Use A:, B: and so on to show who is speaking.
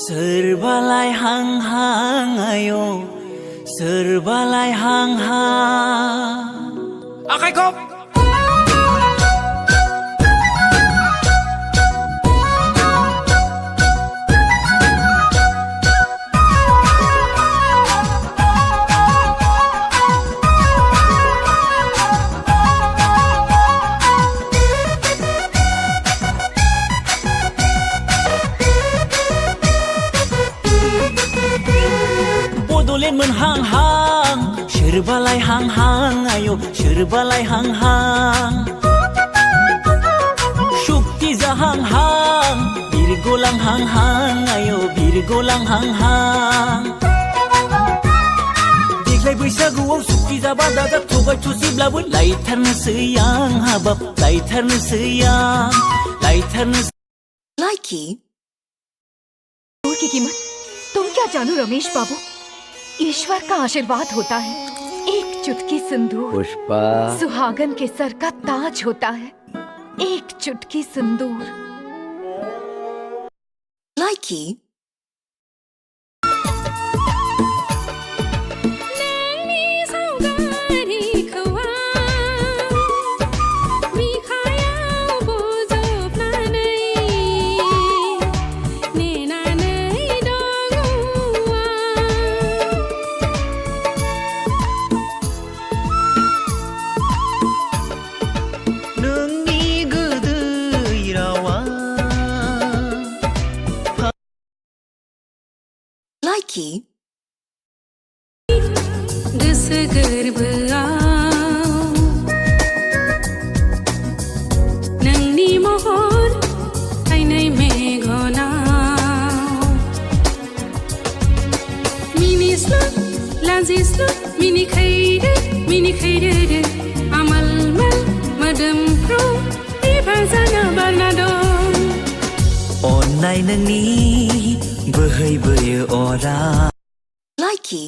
A: Serbalai hang-hang ayo, serbalai hang-hang. Akay ko! Bodolen men hang-hang, serbalai hang-hang ayo, serbalai hang-hang. Shukti za hang-hang, birgolang hang-hang ayo, birgolang hang-hang. Deglai बैसागुआव Shukti जाबा दाजा थगाय थुसिब्लाबो लायथारनोसै आं हाबाब, लायथारनोसै आं, लायथारनोसै।
B: लाइकी की कीमत तुम क्या जानो रमेश बाबू, ईश्वर का आशीर्वाद होता है। एक चुटकी सिंदूर
C: पुष्पा
B: सुहागन के सर का ताज होता है। एक चुटकी सिंदूर। लाइकी लाइकी
D: गोसो गोरबोआव नोंनि महर थायनै मेगनाव मिनिस्लु लाजिस्लु मिनिखैरो आमालमाल मोदोमफ्रु बिबार जाना बारना दं।
A: अननाय नोंनि बोहैबोयो अरा।
B: लाइकी